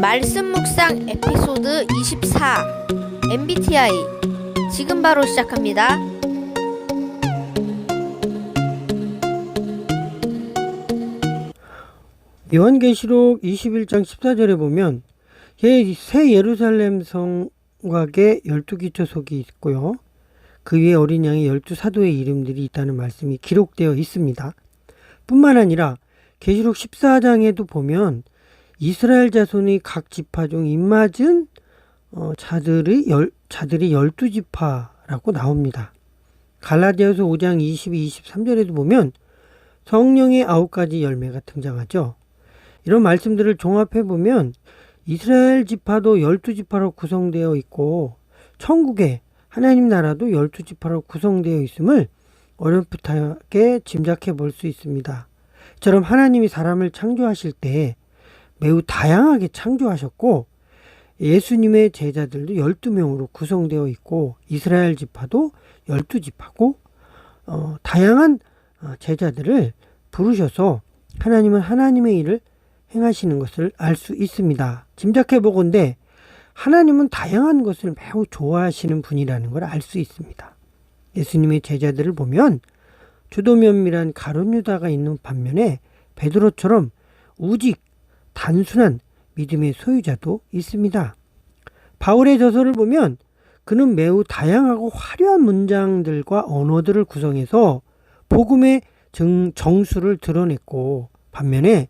말씀 묵상 에피소드 24 MBTI 지금 바로 시작합니다. 요한계시록 21장 14절에 보면 새 예루살렘 성곽에 12기초석이 있고요. 그 위에 어린 양의 12사도의 이름들이 있다는 말씀이 기록되어 있습니다. 뿐만 아니라 계시록 14장에도 보면 이스라엘 자손의 각 지파 중 입맞은 자들이 12지파라고 나옵니다. 갈라디아서 5장 22, 23절에도 보면 성령의 9가지 열매가 등장하죠. 이런 말씀들을 종합해보면 이스라엘 지파도 12지파로 구성되어 있고 천국에 하나님 나라도 12지파로 구성되어 있음을 어렴풋하게 짐작해 볼 수 있습니다. 이처럼 하나님이 사람을 창조하실 때 매우 다양하게 창조하셨고 예수님의 제자들도 12명으로 구성되어 있고 이스라엘 지파도 12지파고 다양한 제자들을 부르셔서 하나님은 하나님의 일을 행하시는 것을 알 수 있습니다. 짐작해 보건대 하나님은 다양한 것을 매우 좋아하시는 분이라는 걸 알 수 있습니다. 예수님의 제자들을 보면 주도면밀한 가룟 유다가 있는 반면에 베드로처럼 우직 단순한 믿음의 소유자도 있습니다. 바울의 저서를 보면 그는 매우 다양하고 화려한 문장들과 언어들을 구성해서 복음의 정수를 드러냈고 반면에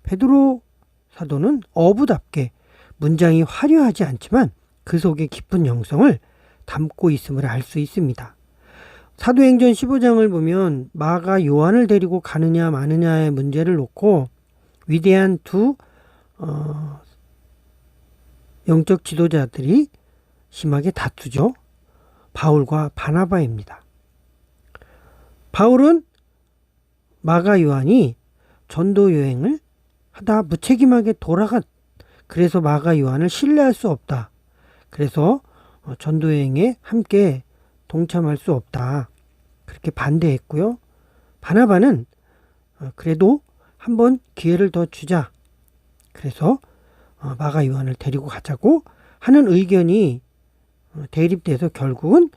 베드로 사도는 어부답게 문장이 화려하지 않지만 그 속에 깊은 영성을 담고 있음을 알 수 있습니다. 사도행전 15장을 보면 마가 요한을 데리고 가느냐 마느냐의 문제를 놓고 위대한 두 영적 지도자들이 심하게 다투죠. 바울과 바나바입니다. 바울은 마가 요한이 전도 여행을 하다 무책임하게 그래서 마가 요한을 신뢰할 수 없다. 그래서 전도 여행에 함께 동참할 수 없다. 그렇게 반대했고요. 바나바는 그래도 한번 기회를 더 주자. 그래서 마가 요한을 데리고 가자고 하는 의견이 대립돼서 결국은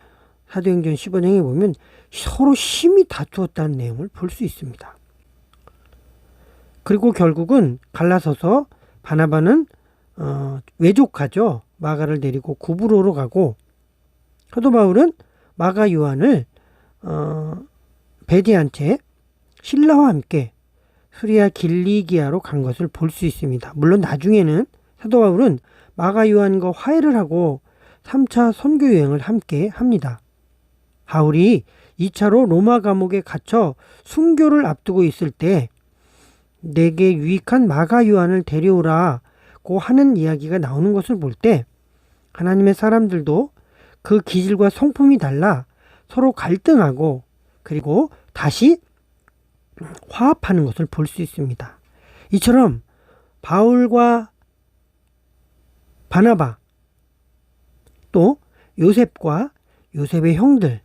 사도행전 15장에 보면 서로 심히 다투었다는 내용을 볼 수 있습니다. 그리고 결국은 갈라서서 바나바는 외족하죠. 마가를 데리고 구브로로 가고 사도 바울은 마가 요한을 배제한 채 신라와 함께 수리아 길리기아로 간 것을 볼 수 있습니다. 물론 나중에는 사도 바울은 마가 요한과 화해를 하고 3차 선교 여행을 함께 합니다. 바울이 2차로 로마 감옥에 갇혀 순교를 앞두고 있을 때 내게 유익한 마가 요한을 데려오라고 하는 이야기가 나오는 것을 볼 때 하나님의 사람들도 그 기질과 성품이 달라 서로 갈등하고 그리고 다시 화합하는 것을 볼 수 있습니다. 이처럼 바울과 바나바 또 요셉과 요셉의 형들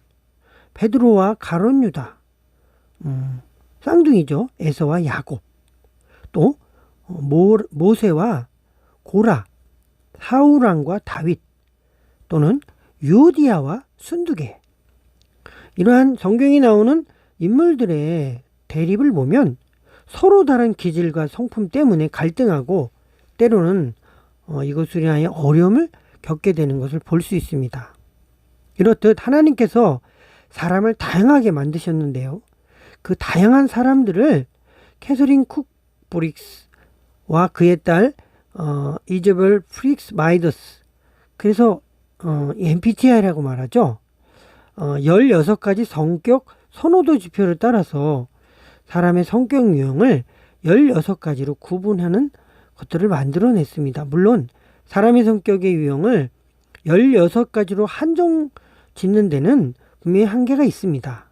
베드로와 가룟 유다 쌍둥이죠. 에서와 야곱 또 모세와 고라 사울왕과 다윗 또는 유오디아와 순두개 이러한 성경이 나오는 인물들의 대립을 보면 서로 다른 기질과 성품 때문에 갈등하고 때로는 이것을 위하여 어려움을 겪게 되는 것을 볼 수 있습니다. 이렇듯 하나님께서 사람을 다양하게 만드셨는데요. 그 다양한 사람들을 캐서린 쿡 브릭스와 그의 딸 이저벨 프릭스 마이더스 그래서 MBTI라고 말하죠. 16가지 성격 선호도 지표를 따라서 사람의 성격 유형을 16가지로 구분하는 것들을 만들어냈습니다. 물론 사람의 성격의 유형을 16가지로 한정 짓는 데는 분명히 한계가 있습니다.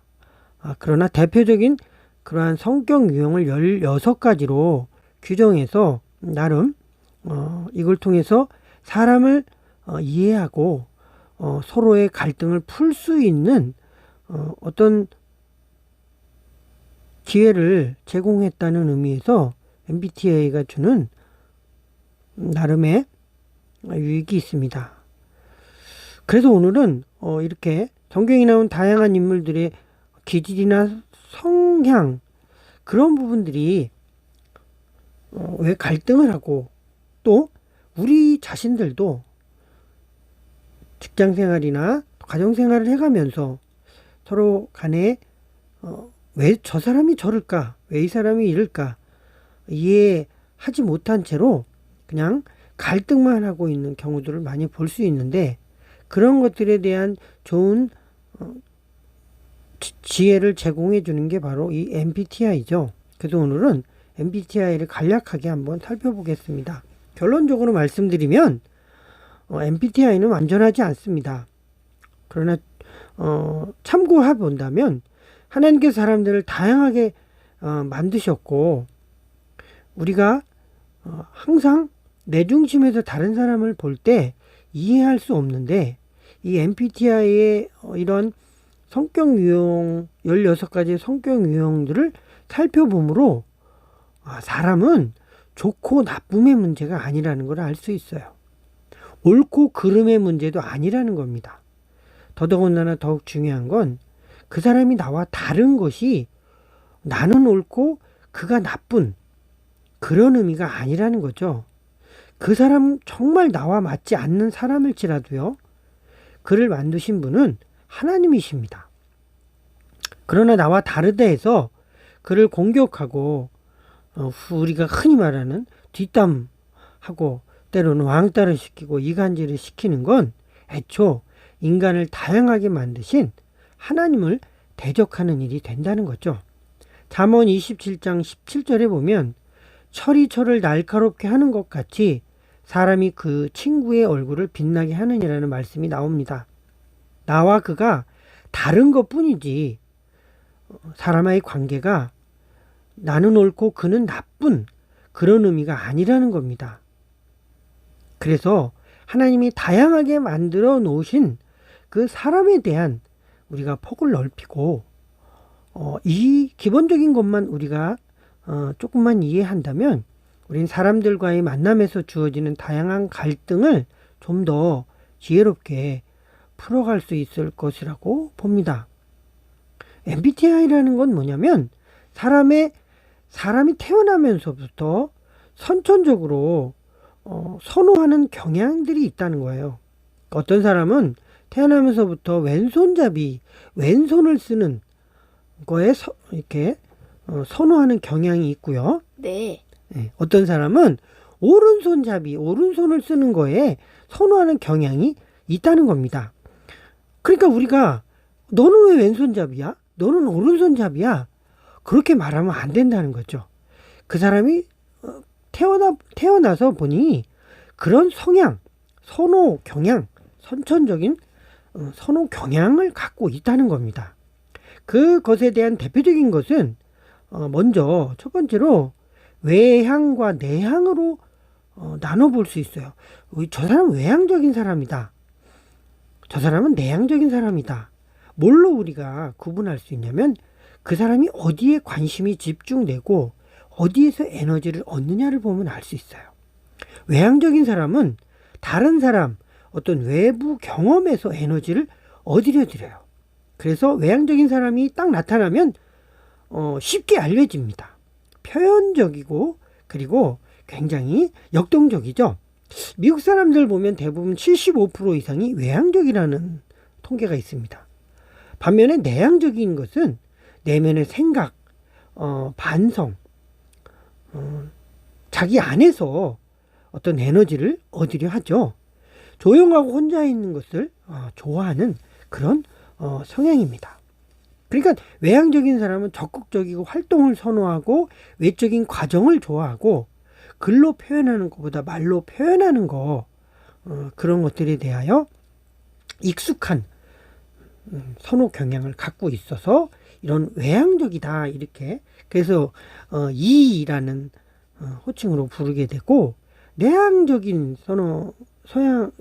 그러나 대표적인 그러한 성격 유형을 16가지로 규정해서 나름 이걸 통해서 사람을 이해하고 서로의 갈등을 풀 수 있는 어떤 기회를 제공했다는 의미에서 MBTI가 주는 나름의 유익이 있습니다. 그래서 오늘은 이렇게 성경에 나온 다양한 인물들의 기질이나 성향, 그런 부분들이 왜 갈등을 하고, 또 우리 자신들도 직장 생활이나 가정 생활을 해가면서 서로 간에 왜 저 사람이 저럴까, 왜 이 사람이 이럴까 이해하지 못한 채로 그냥 갈등만 하고 있는 경우들을 많이 볼 수 있는데, 그런 것들에 대한 좋은 지혜를 제공해 주는 게 바로 이 MBTI죠. 그래서 오늘은 MBTI를 간략하게 한번 살펴보겠습니다. 결론적으로 말씀드리면 MBTI는 완전하지 않습니다. 그러나 참고해 본다면 하나님께서 사람들을 다양하게 만드셨고, 우리가 항상 내 중심에서 다른 사람을 볼 때 이해할 수 없는데, 이 MBTI의 이런 성격 유형, 16가지 성격 유형들을 살펴보므로 사람은 좋고 나쁨의 문제가 아니라는 걸 알 수 있어요. 옳고 그름의 문제도 아니라는 겁니다. 더더군다나 더욱 중요한 건 그 사람이 나와 다른 것이 나는 옳고 그가 나쁜 그런 의미가 아니라는 거죠. 그 사람 정말 나와 맞지 않는 사람일지라도요, 그를 만드신 분은 하나님이십니다. 그러나 나와 다르다 해서 그를 공격하고 우리가 흔히 말하는 뒷담하고 때로는 왕따를 시키고 이간질을 시키는 건 애초 인간을 다양하게 만드신 하나님을 대적하는 일이 된다는 거죠. 잠언 27장 17절에 보면 철이 철을 날카롭게 하는 것 같이 사람이 그 친구의 얼굴을 빛나게 하느니라는 말씀이 나옵니다. 나와 그가 다른 것 뿐이지 사람과의 관계가 나는 옳고 그는 나쁜 그런 의미가 아니라는 겁니다. 그래서 하나님이 다양하게 만들어 놓으신 그 사람에 대한 우리가 폭을 넓히고 이 기본적인 것만 우리가 조금만 이해한다면 우린 사람들과의 만남에서 주어지는 다양한 갈등을 좀 더 지혜롭게 풀어갈 수 있을 것이라고 봅니다. MBTI라는 건 뭐냐면 사람이 태어나면서부터 선천적으로 선호하는 경향들이 있다는 거예요. 어떤 사람은 태어나면서부터 왼손을 쓰는 거에 이렇게 선호하는 경향이 있고요. 네. 어떤 사람은 오른손을 쓰는 거에 선호하는 경향이 있다는 겁니다. 그러니까 우리가 너는 왜 왼손잡이야? 너는 오른손잡이야? 그렇게 말하면 안 된다는 거죠. 그 사람이 태어나서 보니 그런 성향, 선호 경향, 선천적인 선호 경향을 갖고 있다는 겁니다. 그것에 대한 대표적인 것은 먼저 첫 번째로 외향과 내향으로 나눠볼 수 있어요. 저 사람은 외향적인 사람이다. 저 사람은 내향적인 사람이다. 뭘로 우리가 구분할 수 있냐면 그 사람이 어디에 관심이 집중되고 어디에서 에너지를 얻느냐를 보면 알 수 있어요. 외향적인 사람은 다른 사람, 어떤 외부 경험에서 에너지를 얻으려 들여요. 그래서 외향적인 사람이 딱 나타나면 쉽게 알려집니다. 표현적이고 그리고 굉장히 역동적이죠. 미국 사람들 보면 대부분 75% 이상이 외향적이라는 통계가 있습니다. 반면에 내향적인 것은 내면의 생각, 반성, 자기 안에서 어떤 에너지를 얻으려 하죠. 조용하고 혼자 있는 것을 좋아하는 그런 성향입니다. 그러니까 외향적인 사람은 적극적이고 활동을 선호하고 외적인 과정을 좋아하고 글로 표현하는 것보다 말로 표현하는 거, 그런 것들에 대하여 익숙한 선호 경향을 갖고 있어서 이런 외향적이다, 이렇게 그래서 E라는 호칭으로 부르게 되고, 내향적인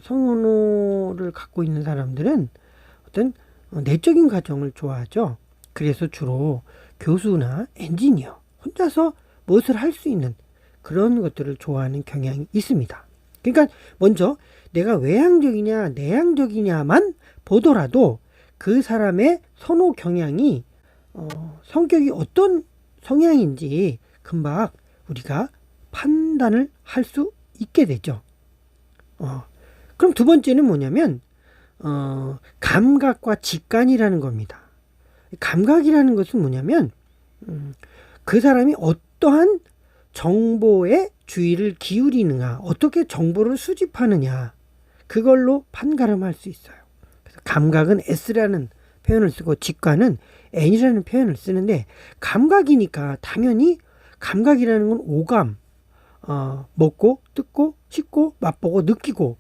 선호를 갖고 있는 사람들은 어떤 내적인 과정을 좋아하죠. 그래서 주로 교수나 엔지니어, 혼자서 무엇을 할 수 있는 그런 것들을 좋아하는 경향이 있습니다. 그러니까 먼저 내가 외향적이냐 내향적이냐만 보더라도 그 사람의 선호 경향이 성격이 어떤 성향인지 금방 우리가 판단을 할 수 있게 되죠. 그럼 두 번째는 뭐냐면 감각과 직관이라는 겁니다. 감각이라는 것은 뭐냐면 그 사람이 어떠한 정보에 주의를 기울이느냐, 어떻게 정보를 수집하느냐, 그걸로 판가름할 수 있어요. 그래서 감각은 S라는 표현을 쓰고 직관은 N이라는 표현을 쓰는데, 감각이니까 당연히 감각이라는 건 오감, 먹고 뜯고 씹고 맛보고 느끼고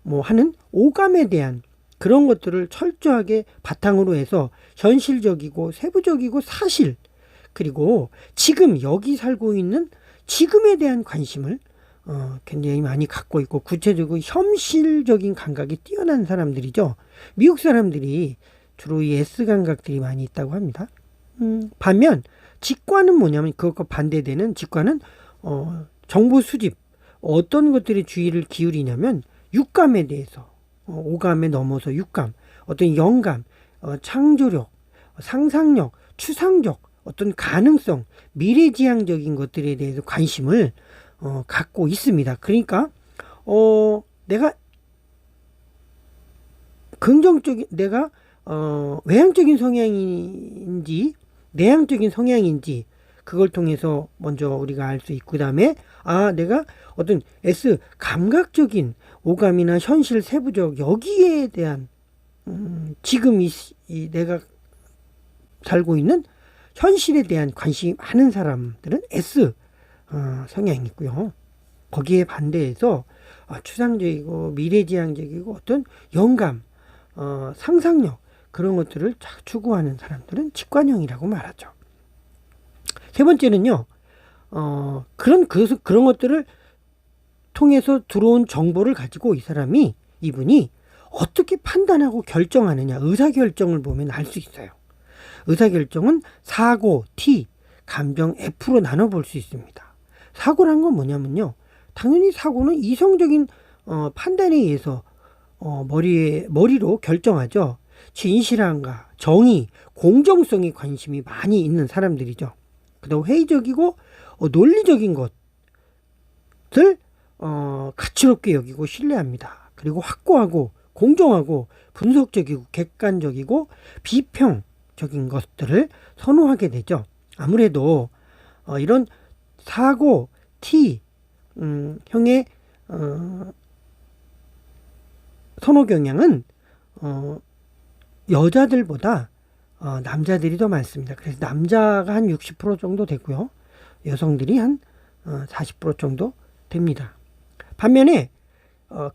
뭐 하는 오감에 대한 그런 것들을 철저하게 바탕으로 해서 현실적이고 세부적이고 사실, 그리고 지금 여기 살고 있는 지금에 대한 관심을 굉장히 많이 갖고 있고 구체적이고 현실적인 감각이 뛰어난 사람들이죠. 미국 사람들이 주로 이 S 감각들이 많이 있다고 합니다. 반면 직관은 뭐냐면 그것과 반대되는 직관은 정보 수집, 어떤 것들에 주의를 기울이냐면 육감에 대해서, 오감에 넘어서 육감, 어떤 영감, 창조력, 상상력, 추상적, 어떤 가능성, 미래지향적인 것들에 대해서 관심을 갖고 있습니다. 그러니까 내가 긍정적인, 내가 외향적인 성향인지 내향적인 성향인지 그걸 통해서 먼저 우리가 알 수 있고, 그 다음에 내가 어떤 S 감각적인 오감이나 현실 세부적 여기에 대한 지금 이 내가 살고 있는 현실에 대한 관심이 많은 사람들은 S 성향이고요. 거기에 반대해서 추상적이고 미래지향적이고 어떤 영감, 상상력 그런 것들을 추구하는 사람들은 직관형이라고 말하죠. 세 번째는요, 그런 것들을 통해서 들어온 정보를 가지고 이분이 어떻게 판단하고 결정하느냐, 의사결정을 보면 알 수 있어요. 의사결정은 사고, T, 감정, F로 나눠볼 수 있습니다. 사고란 건 뭐냐면요, 당연히 사고는 이성적인 판단에 의해서 머리로 결정하죠. 진실함과 정의, 공정성에 관심이 많이 있는 사람들이죠. 그다음 회의적이고 논리적인 것을 가치롭게 여기고 신뢰합니다. 그리고 확고하고 공정하고 분석적이고 객관적이고 비평적인 것들을 선호하게 되죠. 아무래도 이런 사고, T 형의 선호 경향은 여자들보다 남자들이 더 많습니다. 그래서 남자가 한 60% 정도 되고요. 여성들이 한 40% 정도 됩니다. 반면에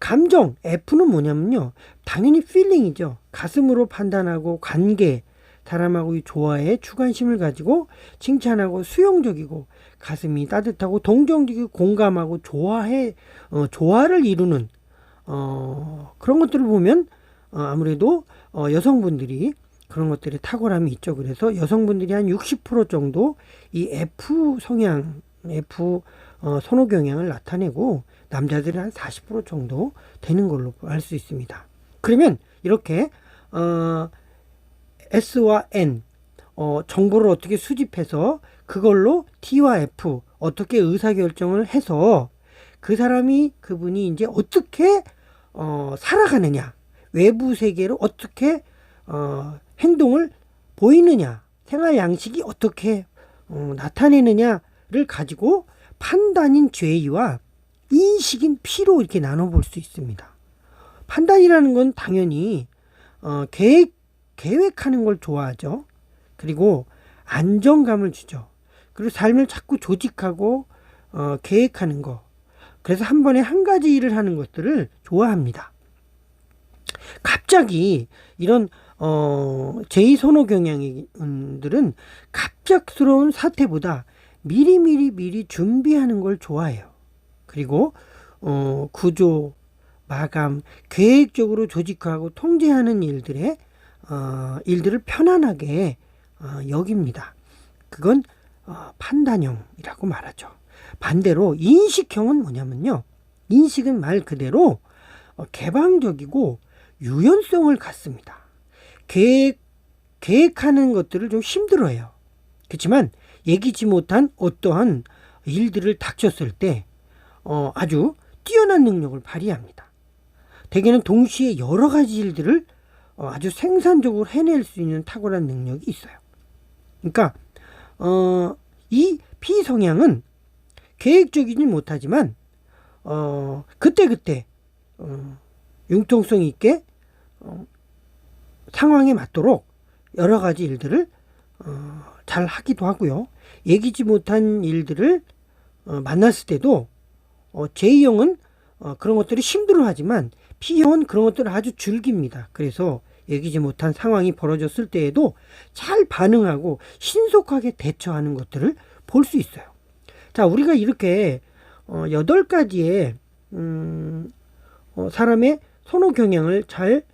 감정 F는 뭐냐면요, 당연히 필링이죠. 가슴으로 판단하고 관계, 사람하고의 조화에 주관심을 가지고 칭찬하고 수용적이고 가슴이 따뜻하고 동정적이고 공감하고 조화를 이루는 그런 것들을 보면 아무래도 여성분들이 그런 것들에 탁월함이 있죠. 그래서 여성분들이 한 60% 정도 이 F 성향, F 선호 경향을 나타내고 남자들은 한 40% 정도 되는 걸로 알 수 있습니다. 그러면 이렇게 S와 N 정보를 어떻게 수집해서 그걸로 T와 F 어떻게 의사결정을 해서 그분이 이제 어떻게 살아가느냐, 외부 세계로 어떻게 행동을 보이느냐, 생활 양식이 어떻게 나타내느냐를 가지고 판단인 죄의와 인식인 피로 이렇게 나눠볼 수 있습니다. 판단이라는 건 당연히 계획하는 걸 좋아하죠. 그리고 안정감을 주죠. 그리고 삶을 자꾸 조직하고 계획하는 거. 그래서 한 번에 한 가지 일을 하는 것들을 좋아합니다. 갑자기 이런 제2선호 경향들은 갑작스러운 사태보다 미리 준비하는 걸 좋아해요. 그리고 구조, 마감, 계획적으로 조직하고 통제하는 일들을 편안하게 여깁니다. 그건 판단형이라고 말하죠. 반대로 인식형은 뭐냐면요. 인식은 말 그대로 개방적이고 유연성을 갖습니다. 계획하는 것들을 좀 힘들어해요. 그렇지만 예기치 못한 어떠한 일들을 닥쳤을 때 아주 뛰어난 능력을 발휘합니다. 대개는 동시에 여러 가지 일들을 아주 생산적으로 해낼 수 있는 탁월한 능력이 있어요. 그러니까 이 P 성향은 계획적이지 못하지만 그때그때 융통성 있게 상황에 맞도록 여러 가지 일들을 잘 하기도 하고요. 예기치 못한 일들을 만났을 때도 J형은 그런 것들이 힘들어하지만 P형은 그런 것들을 아주 즐깁니다. 그래서 예기치 못한 상황이 벌어졌을 때에도 잘 반응하고 신속하게 대처하는 것들을 볼 수 있어요. 자, 우리가 이렇게 8가지의 사람의 선호 경향을 잘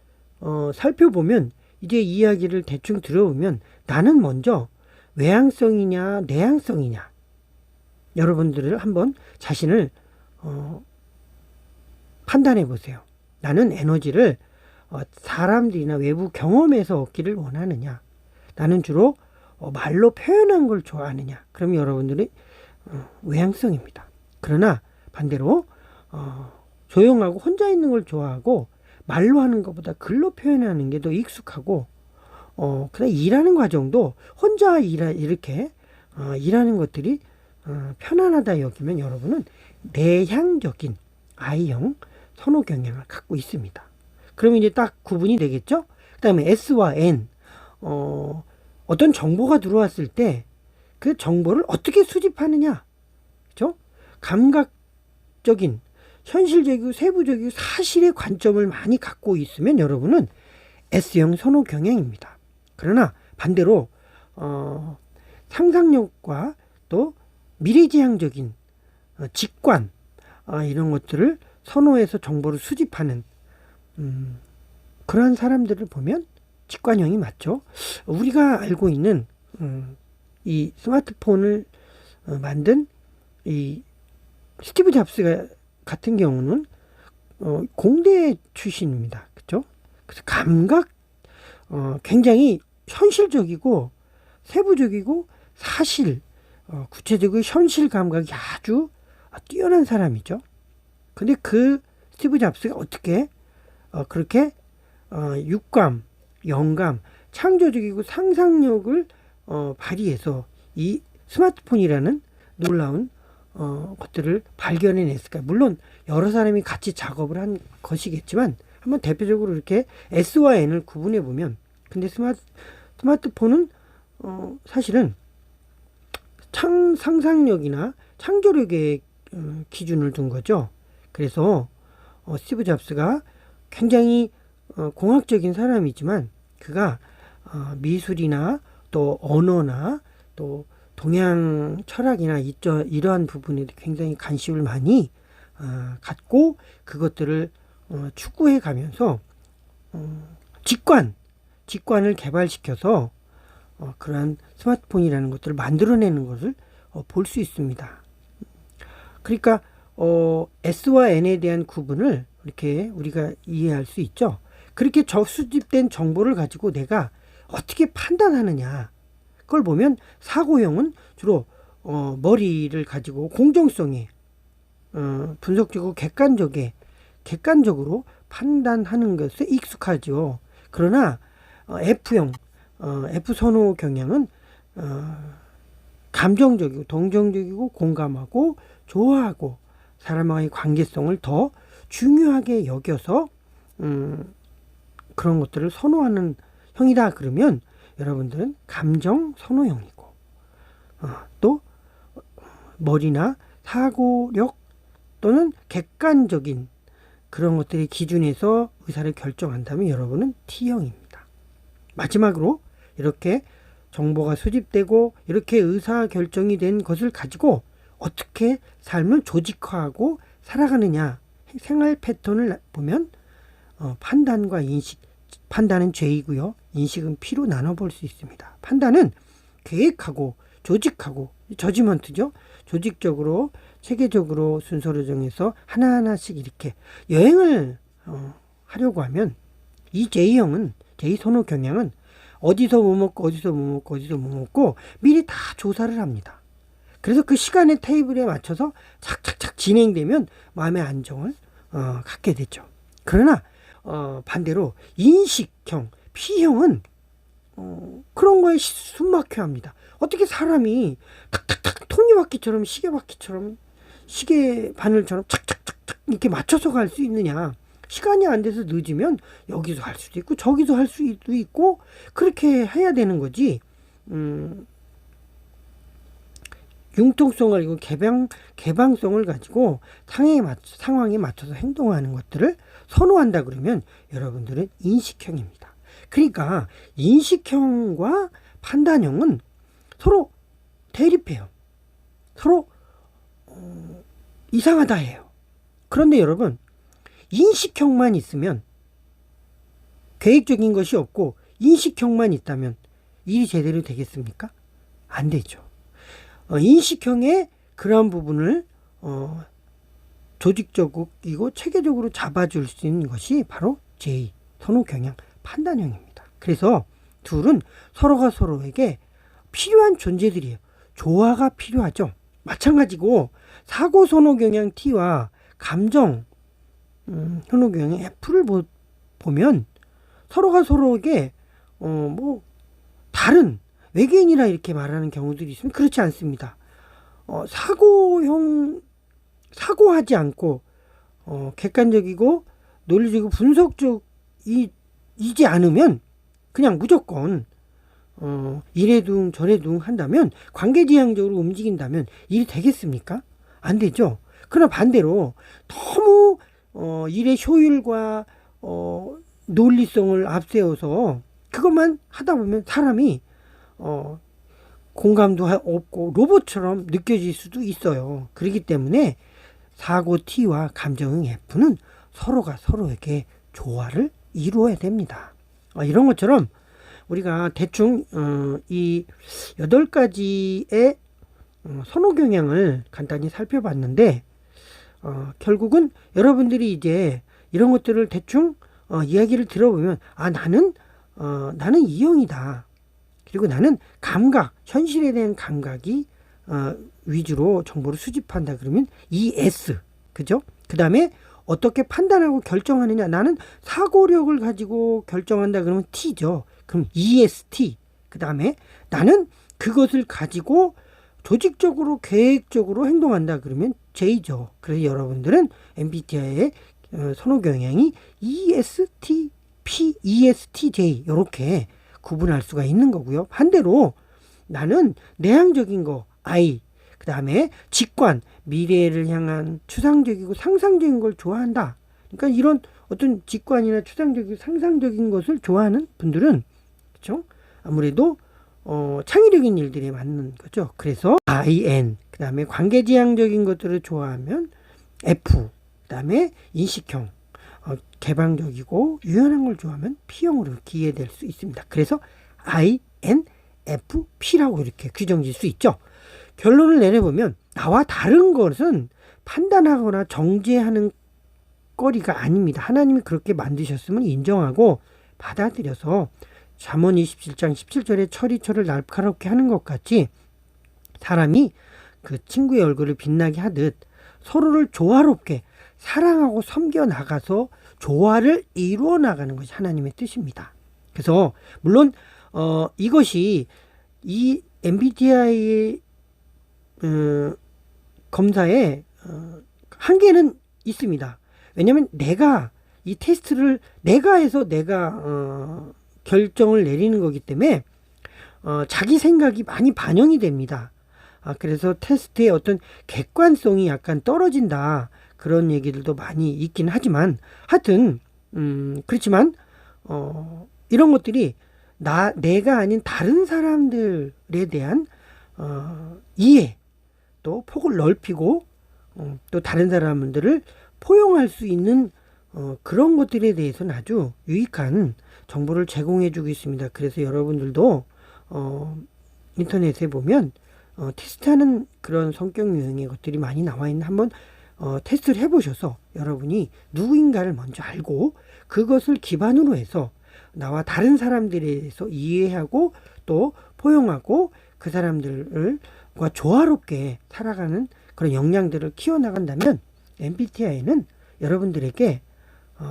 살펴보면 이제 이야기를 대충 들어보면 나는 먼저 외향성이냐 내향성이냐 여러분들을 한번 자신을 판단해 보세요. 나는 에너지를 사람들이나 외부 경험에서 얻기를 원하느냐, 나는 주로 말로 표현한 걸 좋아하느냐. 그럼 여러분들이 외향성입니다. 그러나 반대로 조용하고 혼자 있는 걸 좋아하고 말로 하는 것보다 글로 표현하는 게 더 익숙하고 그다음 일하는 과정도 혼자 이렇게 일하는 것들이 편안하다 여기면 여러분은 내향적인 I형 선호 경향을 갖고 있습니다. 그러면 이제 딱 구분이 되겠죠? 그 다음에 S와 N 어떤 정보가 들어왔을 때 그 정보를 어떻게 수집하느냐, 그렇죠? 감각적인, 현실적이고 세부적이고 사실의 관점을 많이 갖고 있으면 여러분은 S형 선호 경향입니다. 그러나 반대로 상상력과 또 미래지향적인 직관 이런 것들을 선호해서 정보를 수집하는 그러한 사람들을 보면 직관형이 맞죠. 우리가 알고 있는 이 스마트폰을 만든 이 스티브 잡스 같은 경우는 공대 출신입니다. 그렇죠? 그래서 감각 굉장히 현실적이고 세부적이고 사실 구체적이고 현실 감각이 아주 뛰어난 사람이죠. 근데 그 스티브 잡스가 어떻게 그렇게 육감, 영감, 창조적이고 상상력을 발휘해서 이 스마트폰이라는 놀라운 것들을 발견해냈을까. 물론 여러 사람이 같이 작업을 한 것이겠지만 한번 대표적으로 이렇게 S와 N을 구분해 보면, 근데 스마트폰은 사실은 상상력이나 창조력의 기준을 둔 거죠. 그래서 스티브 잡스가 굉장히 공학적인 사람이지만 그가 미술이나 또 언어나 또 동양 철학이나 이러한 부분에 굉장히 관심을 많이 갖고 그것들을 추구해 가면서 직관을 개발시켜서 그러한 스마트폰이라는 것들을 만들어내는 것을 볼 수 있습니다. 그러니까 S와 N에 대한 구분을 이렇게 우리가 이해할 수 있죠. 그렇게 수집된 정보를 가지고 내가 어떻게 판단하느냐, 그걸 보면 사고형은 주로 머리를 가지고 공정성에 분석적이고 객관적으로 판단하는 것에 익숙하죠. 그러나 F형 F 선호 경향은 감정적이고 동정적이고 공감하고 좋아하고 사람과의 관계성을 더 중요하게 여겨서 그런 것들을 선호하는 형이다. 그러면 여러분들은 감정 선호형이고 또 머리나 사고력 또는 객관적인 그런 것들의 기준에서 의사를 결정한다면 여러분은 T형입니다. 마지막으로 이렇게 정보가 수집되고 이렇게 의사 결정이 된 것을 가지고 어떻게 삶을 조직화하고 살아가느냐, 생활 패턴을 보면 판단과 인식, 판단은 J이고요. 인식은 P로 나눠볼 수 있습니다. 판단은 계획하고 조직하고 저지먼트죠. 조직적으로 체계적으로 순서를 정해서 하나하나씩 이렇게 여행을 하려고 하면 이 J형은 선호 경향은 어디서 뭐 먹고 어디서 뭐 먹고 어디서 뭐 먹고 미리 다 조사를 합니다. 그래서 그 시간의 테이블에 맞춰서 착착착 진행되면 마음의 안정을 갖게 되죠. 그러나 반대로 인식형, P형은 그런 거에 숨막혀 합니다. 어떻게 사람이 탁탁탁 톱니바퀴처럼 시계바퀴처럼 시계 바늘처럼 착착착착 이렇게 맞춰서 갈 수 있느냐. 시간이 안 돼서 늦으면 여기서 할 수도 있고 저기서 할 수도 있고 그렇게 해야 되는 거지. 융통성을 그리고 개방성을 가지고 상황에 맞춰서 행동하는 것들을 선호한다 그러면 여러분들은 인식형입니다. 그러니까 인식형과 판단형은 서로 대립해요. 서로 이상하다 해요. 그런데 여러분 인식형만 있으면 계획적인 것이 없고 인식형만 있다면 일이 제대로 되겠습니까? 안 되죠. 인식형의 그러한 부분을 조직적이고 체계적으로 잡아줄 수 있는 것이 바로 J, 선호 경향, 판단형입니다. 그래서 둘은 서로가 서로에게 필요한 존재들이에요. 조화가 필요하죠. 마찬가지고 사고 선호 경향 T와 감정 선호 경향 F를 보면 서로가 서로에게 뭐 다른 외계인이라 이렇게 말하는 경우들이 있으면 그렇지 않습니다. 사고하지 않고 객관적이고 논리적이고 분석적이지 않으면 그냥 무조건 이래둥 저래둥 한다면 관계지향적으로 움직인다면 일이 되겠습니까? 안 되죠. 그러나 반대로 너무 일의 효율과 논리성을 앞세워서 그것만 하다 보면 사람이 공감도 없고 로봇처럼 느껴질 수도 있어요. 그렇기 때문에 사고 T와 감정 F는 서로가 서로에게 조화를 이루어야 됩니다. 이런 것처럼 우리가 대충 이 8가지의 선호 경향을 간단히 살펴봤는데 결국은 여러분들이 이제 이런 것들을 대충 이야기를 들어보면 나는 E형이다. 그리고 나는 감각, 현실에 대한 감각이 위주로 정보를 수집한다 그러면 ES, 그죠? 그 다음에 어떻게 판단하고 결정하느냐, 나는 사고력을 가지고 결정한다 그러면 T죠. 그럼 EST. 그 다음에 나는 그것을 가지고 조직적으로 계획적으로 행동한다 그러면 J죠. 그래서 여러분들은 MBTI의 선호 경향이 ESTP, ESTJ 이렇게 구분할 수가 있는 거고요. 반대로 나는 내향적인 거 I, 그 다음에 직관, 미래를 향한 추상적이고 상상적인 걸 좋아한다. 그러니까 이런 어떤 직관이나 추상적이고 상상적인 것을 좋아하는 분들은 그렇죠? 아무래도 창의적인 일들에 맞는 거죠. 그래서 IN, 그 다음에 관계지향적인 것들을 좋아하면 F, 그 다음에 인식형, 개방적이고 유연한 걸 좋아하면 P형으로 기여될 수 있습니다. 그래서 INFP라고 이렇게 규정질 수 있죠. 결론을 내려보면 나와 다른 것은 판단하거나 정죄하는 거리가 아닙니다. 하나님이 그렇게 만드셨으면 인정하고 받아들여서 잠언 27장 17절에 철이 날카롭게 하는 것 같이 사람이 그 친구의 얼굴을 빛나게 하듯 서로를 조화롭게 사랑하고 섬겨 나가서 조화를 이루어 나가는 것이 하나님의 뜻입니다. 그래서 물론 이것이 이 MBTI 검사의 한계는 있습니다. 왜냐하면 내가 이 테스트를 내가 해서 내가 결정을 내리는 거기 때문에 자기 생각이 많이 반영이 됩니다. 그래서 테스트의 어떤 객관성이 약간 떨어진다. 그런 얘기들도 많이 있긴 하지만 하여튼 그렇지만 이런 것들이 내가 아닌 다른 사람들에 대한 이해 또 폭을 넓히고 또 다른 사람들을 포용할 수 있는 그런 것들에 대해서는 아주 유익한 정보를 제공해 주고 있습니다. 그래서 여러분들도 인터넷에 보면 테스트하는 그런 성격 유형의 것들이 많이 나와 있는 한번 테스트를 해보셔서 여러분이 누구인가를 먼저 알고 그것을 기반으로 해서 나와 다른 사람들에 대해서 이해하고 또 포용하고 그 사람들과 조화롭게 살아가는 그런 역량들을 키워나간다면 MBTI는 여러분들에게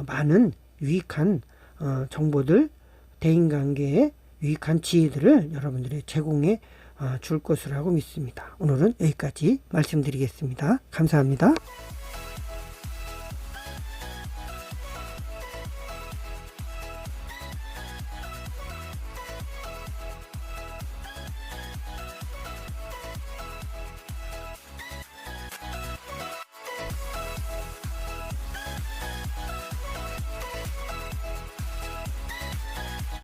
많은 유익한 정보들, 대인관계에 유익한 지혜들을 여러분들이 제공해 줄 것이라고 믿습니다. 오늘은 여기까지 말씀드리겠습니다. 감사합니다.